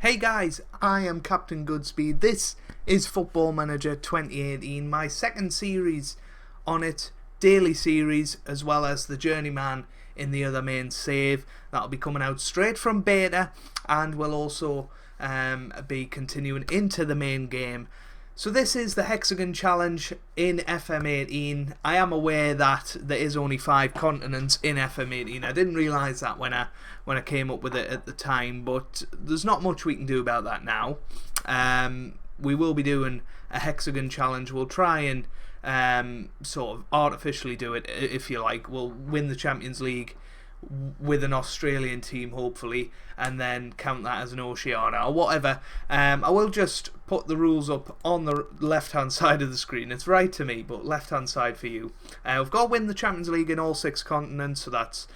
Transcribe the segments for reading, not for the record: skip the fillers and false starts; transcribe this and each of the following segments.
Hey guys, I am Captain Goodspeed. This is Football Manager 2018, my second series on it, daily series, as well as the Journeyman in the other main save. That'll be coming out straight from beta, and will also be continuing into the main game. So this is the Hexagon Challenge in FM18. I am aware that there is only 5 continents in FM18. I didn't realise that when I came up with it at the time, but there's not much we can do about that now. We will be doing a Hexagon Challenge. We'll try and sort of artificially do it, if you like. We'll win the Champions League with an Australian team, hopefully, and then count that as an Oceania or whatever. I will just put the rules up on the left hand side of the screen. It's right to me, but left hand side for you. We've got to win the Champions League in all 6 continents, so that's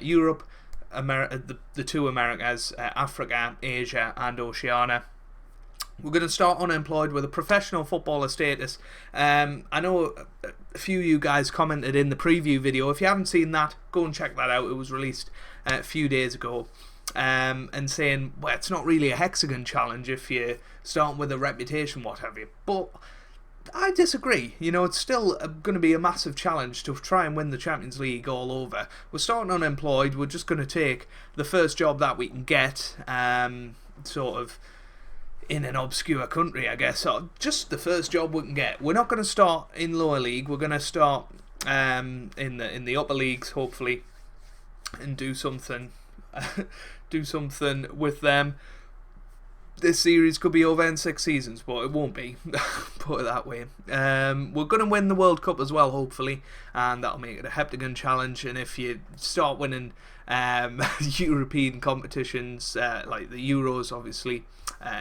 Europe, the 2 Americas, Africa, Asia and Oceania. We're going to start unemployed with a professional footballer status. I know a few of you guys commented in the preview video. If you haven't seen that, go and check that out. It was released a few days ago. And saying, well, it's not really a Hexagon Challenge if you're starting with a reputation, what have you. But I disagree. You know, it's still going to be a massive challenge to try and win the Champions League all over. We're starting unemployed. We're just going to take the first job that we can get, sort of in an obscure country, I guess, or just the first job we can get. We're not going to start in lower league. We're going to start in the upper leagues, hopefully, and do something with them. This series could be over in 6 seasons, but it won't be. Put it that way. We're going to win the World Cup as well, hopefully, and that'll make it a Hexagon Challenge. And if you start winning European competitions, like the Euros, obviously,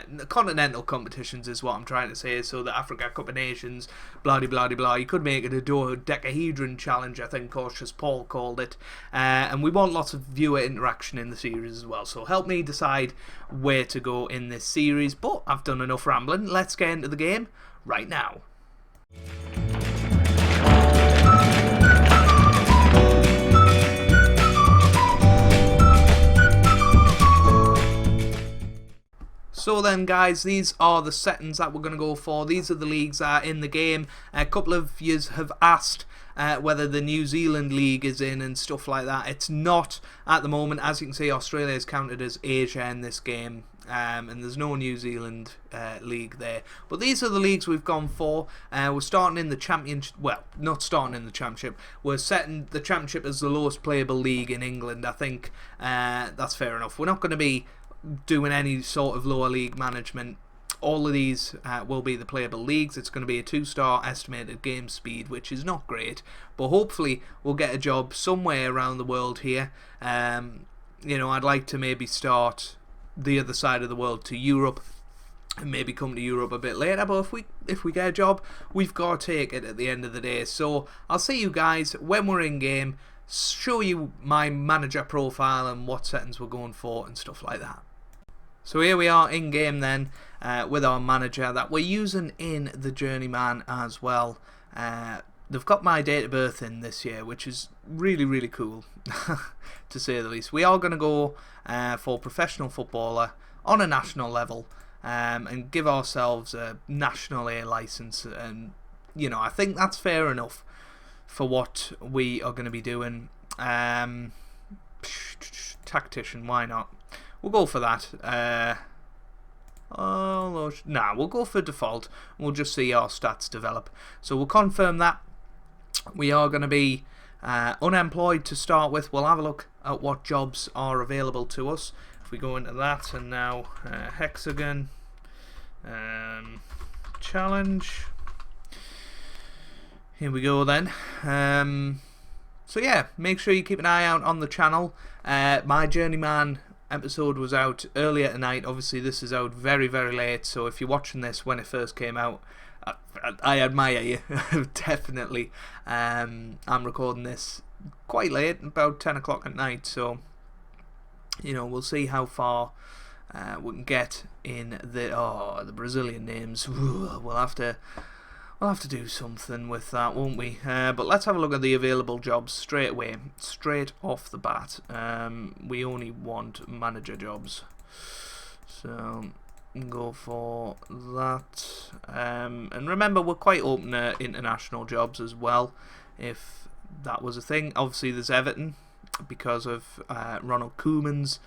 the continental competitions is what I'm trying to say, so the Africa Cup of Nations, blah de blah de blah, you could make it a dodecahedron challenge, I think Cautious Paul called it. And we want lots of viewer interaction in the series as well, so help me decide where to go in this series. But I've done enough rambling, let's get into the game right now. So then guys, these are the settings that we're going to go for. These are the leagues that are in the game. A couple of you have asked whether the New Zealand League is in and stuff like that. It's not at the moment. As you can see, Australia is counted as Asia in this game. And there's no New Zealand league there. But these are the leagues we've gone for. We're starting in the championship. Well, not starting in the championship. We're setting the championship as the lowest playable league in England. I think that's fair enough. We're not going to be doing any sort of lower league management. All of these will be the playable leagues. It's going to be a 2-star estimated game speed, which is not great, but hopefully we'll get a job somewhere around the world here. You know, I'd like to maybe start the other side of the world to Europe and maybe come to Europe a bit later, but if we get a job, we've got to take it at the end of the day. So I'll see you guys when we're in game, show you my manager profile and what settings we're going for and stuff like that. So here we are in game then, with our manager that we're using in the Journeyman as well. They've got my date of birth in this year, which is really, really cool, to say the least. We are going to go for professional footballer on a national level, and give ourselves a national A licence. And, you know, I think that's fair enough for what we are going to be doing. Tactician, why not? We'll go for that. We'll go for default. We'll just see our stats develop. So we'll confirm that. We are going to be unemployed to start with. We'll have a look at what jobs are available to us. If we go into that, and now Hexagon Challenge. Here we go then. So yeah, make sure you keep an eye out on the channel. My Journeyman episode was out earlier tonight. Obviously this is out very, very late, so if you're watching this when it first came out, I admire you. Definitely. I'm recording this quite late, about 10 o'clock at night, so you know, we'll see how far we can get in the Brazilian names. We'll have to do something with that, won't we? But let's have a look at the available jobs straight away, straight off the bat. We only want manager jobs. So go for that. And remember, we're quite open to international jobs as well, if that was a thing. Obviously, there's Everton because of Ronald Koeman's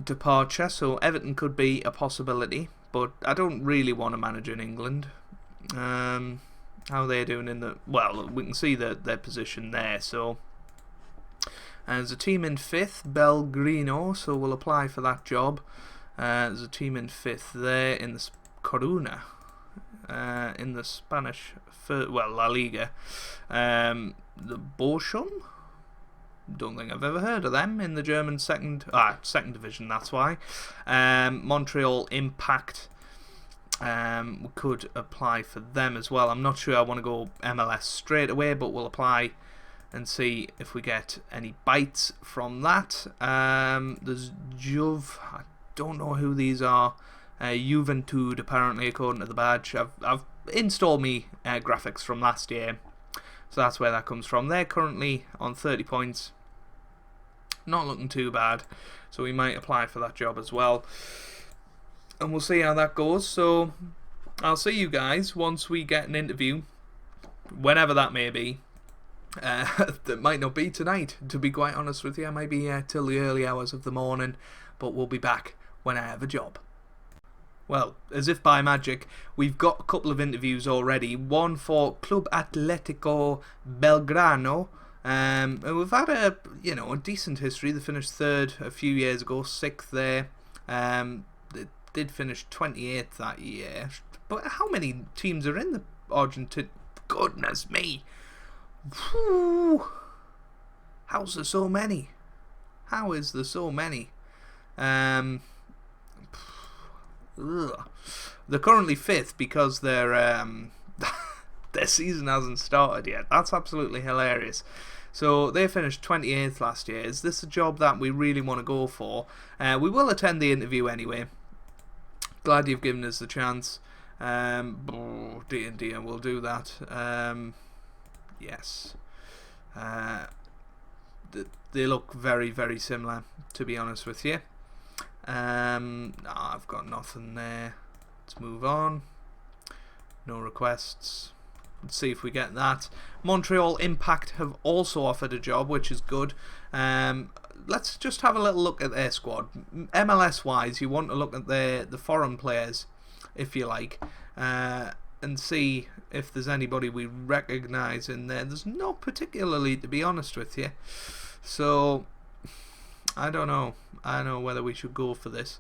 departure, so Everton could be a possibility, but I don't really want to manage in England. How they're doing in the... Well, we can see their position there, so... there's a team in 5th, Belgrano, so we'll apply for that job. There's a team in 5th there in the Coruna, in the Spanish, La Liga. The Bochum? Don't think I've ever heard of them in the German second division, that's why. Montreal Impact. We could apply for them as well. I'm not sure I want to go MLS straight away, but we'll apply and see if we get any bites from that. There's Juve. I don't know who these are. Juventud, apparently, according to the badge. I've installed me graphics from last year, so that's where that comes from. They're currently on 30 points. Not looking too bad, so we might apply for that job as well. And we'll see how that goes. So I'll see you guys once we get an interview, whenever that may be. That might not be tonight, to be quite honest with you. I might be till the early hours of the morning, but we'll be back when I have a job. Well, as if by magic, we've got a couple of interviews already. One for Club Atletico Belgrano. And we've had a decent history. They finished 3rd a few years ago, 6th there. They did finish 28th that year. But how many teams are in the Argentine? Goodness me. Whew. How's there so many? How is there so many? They're currently 5th because their season hasn't started yet. That's absolutely hilarious. So they finished 28th last year. Is this a job that we really want to go for? We will attend the interview anyway. Glad you've given us the chance. D&D, we'll do that. Yes. They look very, very similar, to be honest with you. No, I've got nothing there. Let's move on. No requests. Let's see if we get that. Montreal Impact have also offered a job, which is good. Let's just have a little look at their squad. MLS wise, you want to look at the foreign players, if you like, and see if there's anybody we recognise in there. There's not particularly, to be honest with you. So I don't know. I don't know whether we should go for this.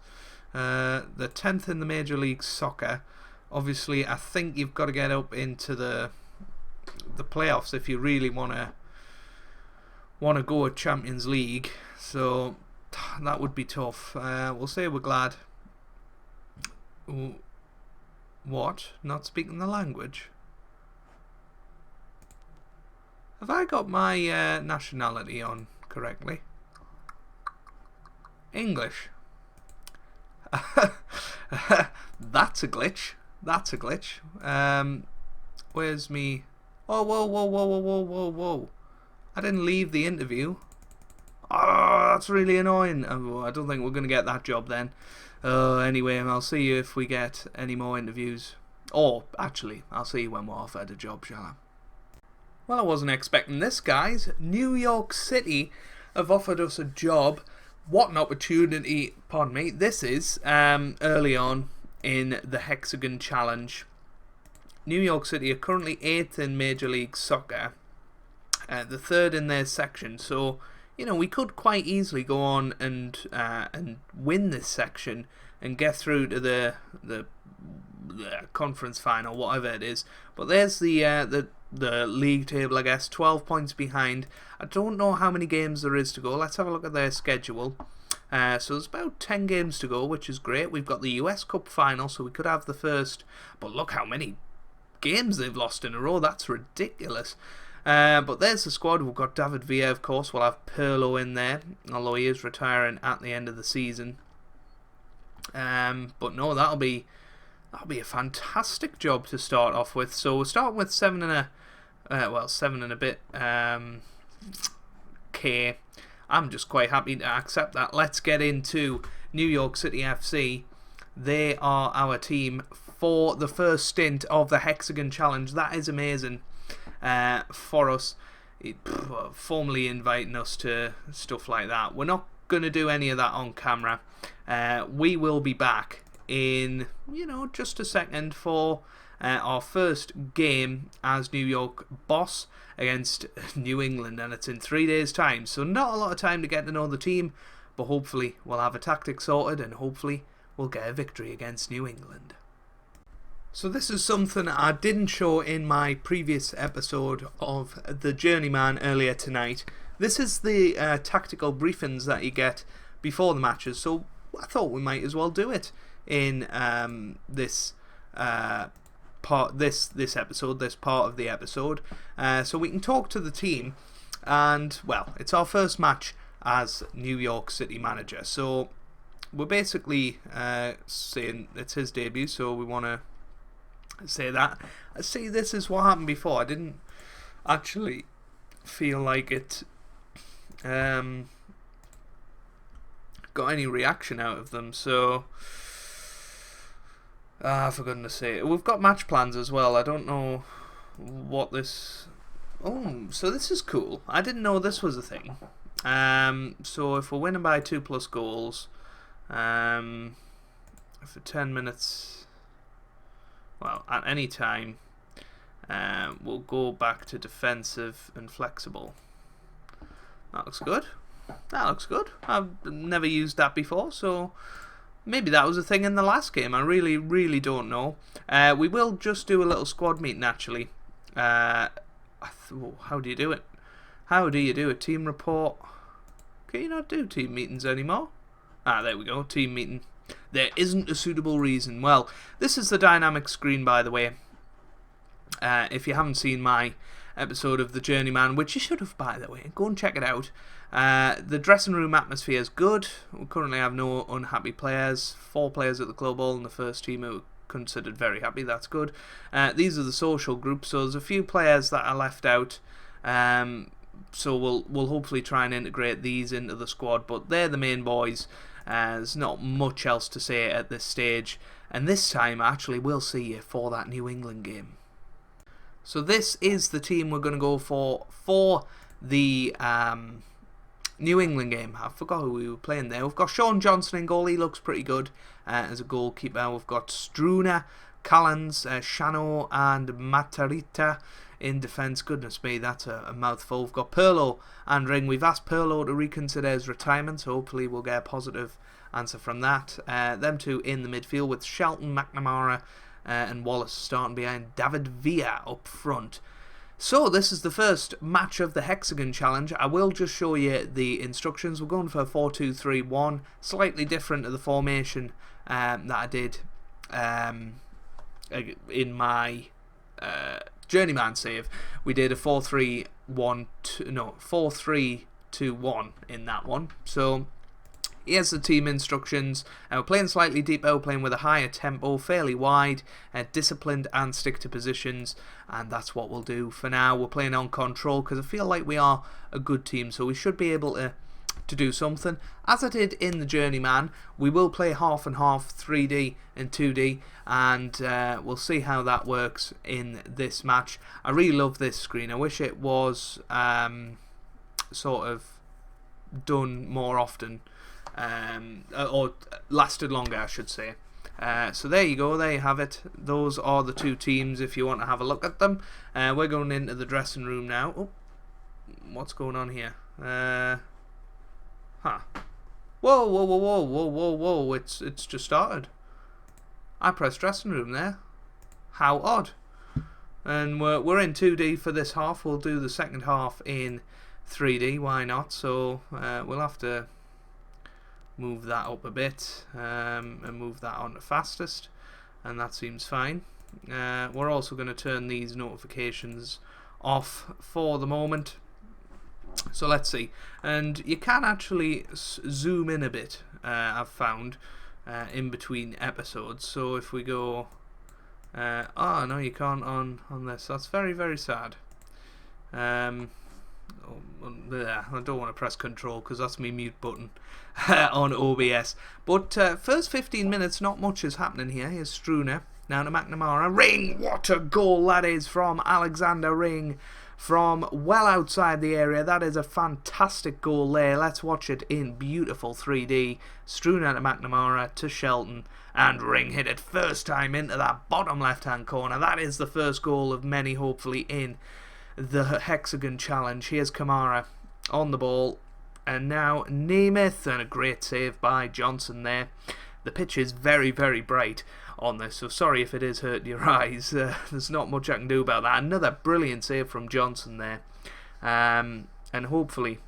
The 10th in the Major League Soccer. Obviously, I think you've got to get up into the playoffs if you really want to go at Champions League. So that would be tough. We'll say we're glad. What? Not speaking the language? Have I got my nationality on correctly? English. That's a glitch. That's a glitch. Where's me? Oh, whoa. I didn't leave the interview. Oh, that's really annoying. Oh, I don't think we're going to get that job then. Anyway, I'll see you if we get any more interviews. Or, actually, I'll see you when we're offered a job, shall I? Well, I wasn't expecting this, guys. New York City have offered us a job. What an opportunity, pardon me, this is early on in the Hexagon Challenge. New York City are currently 8th in Major League Soccer, the 3rd in their section, so we could quite easily go on and win this section and get through to the conference final, whatever it is. But there's the league table, I guess, 12 points behind. I don't know how many games there is to go. Let's have a look at their schedule. So there's about 10 games to go, which is great. We've got the US Cup final, so we could have the first. But look how many games they've lost in a row. That's ridiculous. But there's the squad. We've got David Villa, of course. We'll have Pirlo in there, although he is retiring at the end of the season. But no, that'll be a fantastic job to start off with. So we're starting with 7 and a bit K. I'm just quite happy to accept that. Let's get into New York City FC. They are our team for the first stint of the Hexagon Challenge. That is amazing for us. Formally inviting us to stuff like that. We're not going to do any of that on camera. We will be back in, just a second for our first game as New York boss against New England, and it's in 3 days' time, so not a lot of time to get to know the team, but hopefully we'll have a tactic sorted and hopefully we'll get a victory against New England. So this is something I didn't show in my previous episode of The Journeyman earlier tonight. This is the tactical briefings that you get before the matches, so I thought we might as well do it in this part of the episode, so we can talk to the team. And well, it's our first match as New York City manager, so we're basically saying it's his debut, so we want to say that. See, this is what happened before. I didn't actually feel like it got any reaction out of them, so for goodness sake. We've got match plans as well. I don't know what this... Oh, so this is cool. I didn't know this was a thing. So if we're winning by 2+ goals, for 10 minutes... Well, at any time, we'll go back to defensive and flexible. That looks good. That looks good. I've never used that before, so maybe that was a thing in the last game. I really, really don't know. We will just do a little squad meeting, actually. How do you do it? How do you do a team report? Can you not do team meetings anymore? Ah, there we go. Team meeting. There isn't a suitable reason. Well, this is the dynamic screen, by the way. If you haven't seen my episode of The Journeyman, which you should have, by the way, go and check it out. The dressing room atmosphere is good. We currently have no unhappy players. 4 players at the club, all in the first team who are considered very happy. That's good. These are the social groups, so there's a few players that are left out. So we'll hopefully try and integrate these into the squad, but they're the main boys. There's not much else to say at this stage, and this time actually we'll see you for that New England game. So this is the team we're going to go for the New England game. I forgot who we were playing there. We've got Sean Johnson in goal. He looks pretty good as a goalkeeper. We've got Struna, Callens, Shano and Matarita in defence. Goodness me, that's a mouthful. We've got Perlo and Ring. We've asked Perlo to reconsider his retirement, so hopefully we'll get a positive answer from that. Them two in the midfield with Shelton, McNamara and Wallace starting behind David Villa up front. So this is the first match of the Hexagon Challenge. I will just show you the instructions. We're going for a 4-2-3-1, slightly different to the formation that I did in my Journeyman save. We did a 4-3-2-1 in that one. So here's the team instructions. We're playing slightly deeper, we're playing with a higher tempo, fairly wide, disciplined and stick to positions, and that's what we'll do for now. We're playing on control because I feel like we are a good team, so we should be able to do something. As I did in the Journeyman, we will play half and half, 3D and 2D, and we'll see how that works in this match. I really love this screen. I wish it was sort of done more often, or lasted longer, I should say. So there you go, there you have it. Those are the two teams if you want to have a look at them. We're going into the dressing room now. Oh, what's going on here? Whoa, it's just started. I pressed dressing room there. How odd. And we're in 2D for this half. We'll do the second half in 3D, why not? So we'll have to move that up a bit and move that on to fastest, and that seems fine. We're also going to turn these notifications off for the moment. So let's see, and you can actually zoom in a bit, I've found, in between episodes. So if we go, oh no, you can't on this. That's very, very sad. I don't want to press control because that's my mute button on OBS. But first 15 minutes, not much is happening here. Here's Struner. Now to McNamara. Ring! What a goal that is from Alexander Ring from well outside the area. That is a fantastic goal there. Let's watch it in beautiful 3D. Struner to McNamara to Shelton. And Ring hit it first time into that bottom left-hand corner. That is the first goal of many, hopefully, in the Hexagon Challenge. Here's Kamara on the ball. And now Nemeth, and a great save by Johnson there. The pitch is very, very bright on this, so sorry if it is hurting your eyes. There's not much I can do about that. Another brilliant save from Johnson there. And hopefully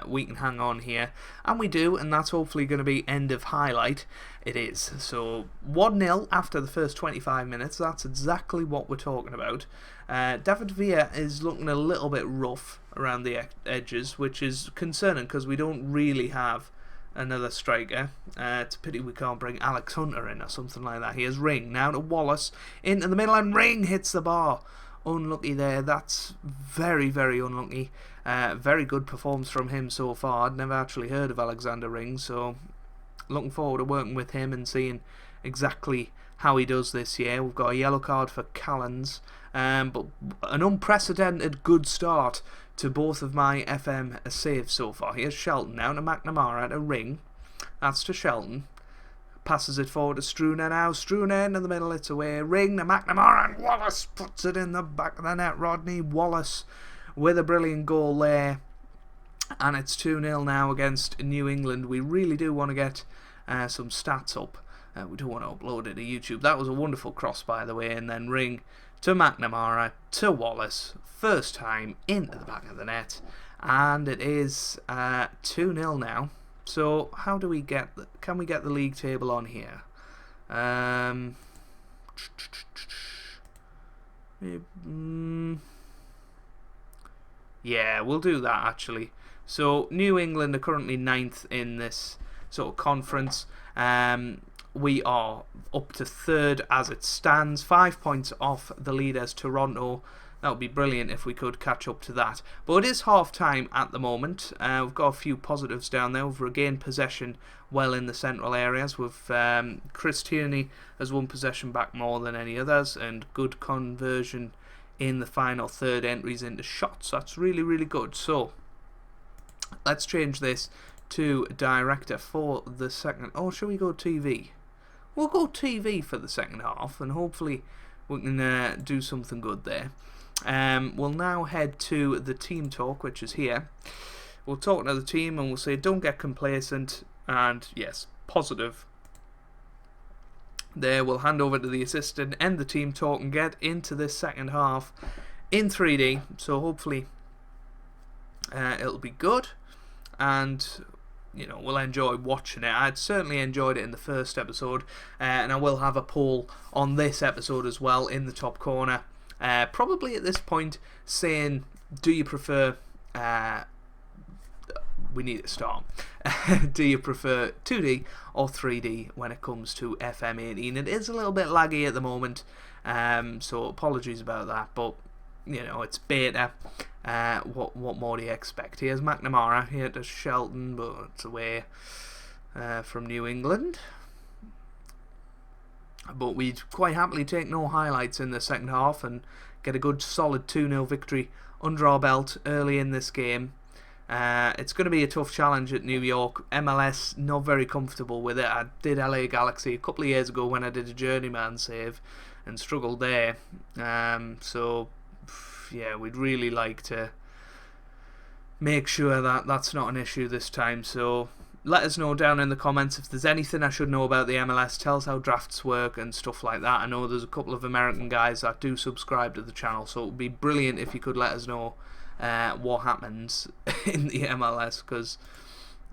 we can hang on here. And we do, and that's hopefully going to be end of highlight. It is. So 1-0 after the first 25 minutes. That's exactly what we're talking about. David Villa is looking a little bit rough around the edges, which is concerning because we don't really have another striker. It's a pity we can't bring Alex Hunter in or something like that. Here's Ring now to Wallace into the middle, and Ring hits the bar. Unlucky there. That's very, very unlucky. Very good performance from him so far. I'd never actually heard of Alexander Ring, so looking forward to working with him and seeing exactly how he does this year. We've got a yellow card for Callens, but an unprecedented good start to both of my FM saves so far. Here's Shelton now to McNamara to Ring. That's to Shelton. Passes it forward to Struner now. Struner into the middle, it's away. Ring to McNamara, and Wallace puts it in the back of the net. Rodney Wallace with a brilliant goal there. And it's 2-0 now against New England. We really do want to get some stats up. We do want to upload it to YouTube. That was a wonderful cross, by the way. And then Ring to McNamara to Wallace. First time into the back of the net. And it is 2-0 now. So how do we get... Can we get the league table on here? Yeah, we'll do that actually. So New England are currently 9th in this sort of conference. We are up to 3rd as it stands, 5 points off the leaders Toronto. That would be brilliant if we could catch up to that. But it is half time at the moment. We've got a few positives down there. We've regained possession well in the central areas. Chris Tierney has won possession back more than any others, and good conversion in the final third entries into shots. That's really, really good. So let's change this to director for the second. Oh, shall we go TV? We'll go TV for the second half, and hopefully we can do something good there. We'll now head to the team talk, which is here. We'll talk to the team and we'll say don't get complacent, and yes, positive. There, we'll hand over to the assistant, end the team talk, and get into this second half in 3D. So hopefully it'll be good, and you know, we'll enjoy watching it. I'd certainly enjoyed it in the first episode, and I will have a poll on this episode as well in the top corner. Probably at this point saying, do you prefer... we need to start. Do you prefer 2D or 3D when it comes to FM18? It is a little bit laggy at the moment, so apologies about that, but you know, it's beta. What more do you expect? Here's McNamara here to Shelton, but it's away from New England. But we'd quite happily take no highlights in the second half and get a good solid 2-0 victory under our belt early in this game. It's going to be a tough challenge at New York. MLS, not very comfortable with it. I did LA Galaxy a couple of years ago when I did a journeyman save and struggled there. So, yeah, we'd really like to make sure that that's not an issue this time. So let us know down in the comments if there's anything I should know about the MLS. Tell us how drafts work and stuff like that. I know there's a couple of American guys that do subscribe to the channel, so it would be brilliant if you could let us know what happens in the MLS, because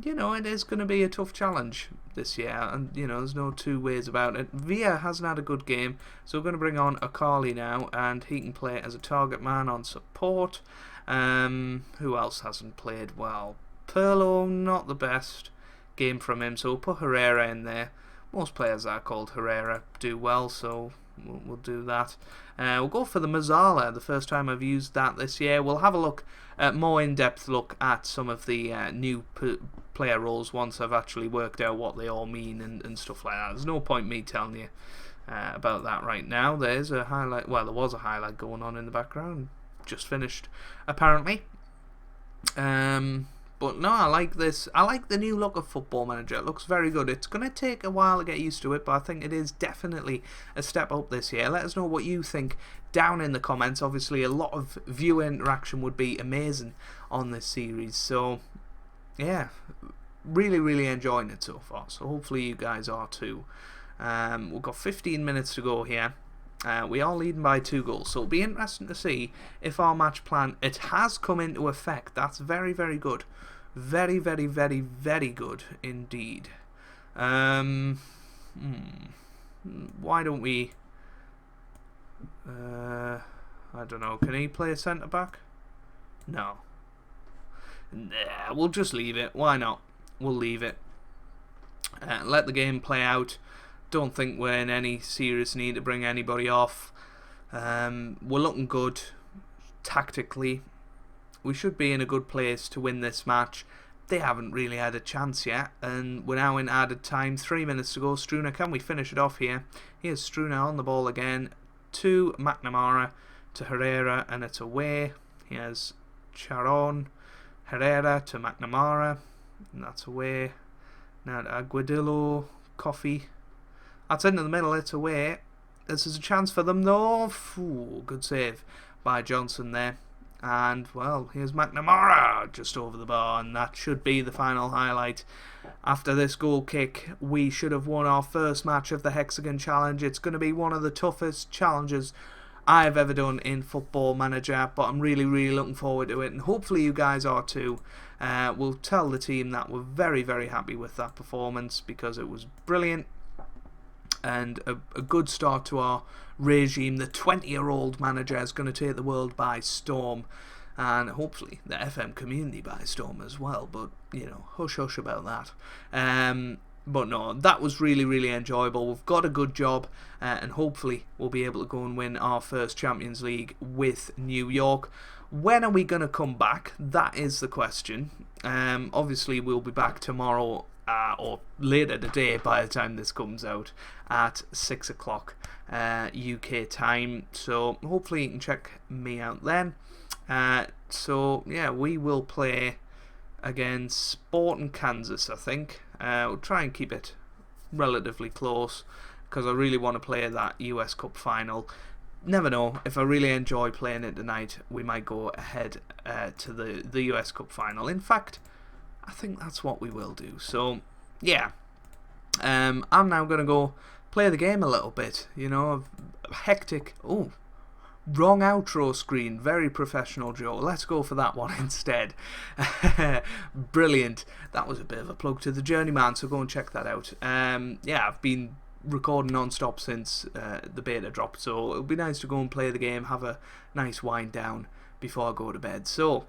you know, it is going to be a tough challenge this year, and you know, there's no two ways about it. Villa hasn't had a good game, so we're going to bring on Akali now, and he can play as a target man on support. Who else hasn't played well? Perlo, not the best game from him, so we'll put Herrera in there. Most players that are called Herrera do well, so we'll do that. We'll go for the Mazzala, the first time I've used that this year. We'll have a look, more in-depth look at some of the new player roles once I've actually worked out what they all mean and stuff like that. There's no point me telling you about that right now. There's a highlight, well, there was a highlight going on in the background, just finished apparently. But no, I like this. I like the new look of Football Manager. It looks very good. It's going to take a while to get used to it, but I think it is definitely a step up this year. Let us know what you think down in the comments. Obviously, a lot of viewer interaction would be amazing on this series. So, yeah, really enjoying it so far. So hopefully you guys are too. We've got 15 minutes to go here. We are leading by 2 goals, so it'll be interesting to see if our match plan, it has come into effect. That's very good. Very good indeed. Why don't we I don't know, can he play a centre back? No. Nah, we'll just leave it. Why not? We'll leave it. Let the game play out. Don't think we're in any serious need to bring anybody off. We're looking good tactically. We should be in a good place to win this match. They haven't really had a chance yet, and we're now in added time. 3 minutes to go. Struna, can we finish it off here? Here's Struna on the ball again to McNamara, to Herrera, and it's away. Here's Charon, Herrera to McNamara, and that's away. Now to Aguadillo, Coffee. That's into the middle, it's away. This is a chance for them though. Ooh, good save by Johnson there. And, well, here's McNamara just over the bar, and that should be the final highlight. After this goal kick, we should have won our first match of the Hexagon Challenge. It's going to be one of the toughest challenges I've ever done in Football Manager, but I'm really looking forward to it, and hopefully you guys are too. We'll tell the team that we're very happy with that performance, because it was brilliant and a good start to our regime. The 20-year-old manager is going to take the world by storm, and hopefully the FM community by storm as well, but you know, hush about that. But no, that was really enjoyable. We've got a good job, and hopefully we'll be able to go and win our first Champions League with New York. When are we going to come back? That is the question. Obviously we'll be back tomorrow, or later today by the time this comes out, at 6 o'clock UK time, so hopefully you can check me out then. So yeah, we will play against Sporting Kansas, I think. We'll try and keep it relatively close, because I really want to play that US Cup final. Never know, if I really enjoy playing it tonight, we might go ahead to the US Cup final. In fact, I think that's what we will do. So yeah, I'm now going to go play the game a little bit. You know, hectic. Oh, wrong outro screen. Very professional, Joe. Let's go for that one instead. Brilliant. That was a bit of a plug to the Journeyman, so go and check that out. Yeah, I've been recording non-stop since the beta dropped, so it'll be nice to go and play the game, have a nice wind down before I go to bed. So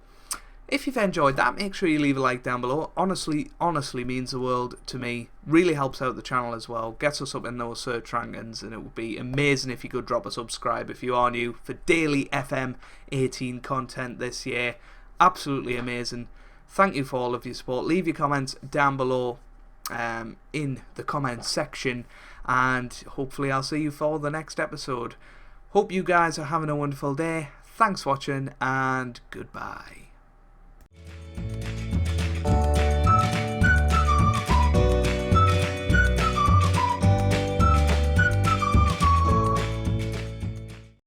if you've enjoyed that, make sure you leave a like down below. Honestly means the world to me. Really helps out the channel as well. Gets us up in those search rankings, and it would be amazing if you could drop a subscribe if you are new for daily FM18 content this year. Absolutely amazing. Thank you for all of your support. Leave your comments down below in the comments section, and hopefully I'll see you for the next episode. Hope you guys are having a wonderful day. Thanks for watching, and goodbye.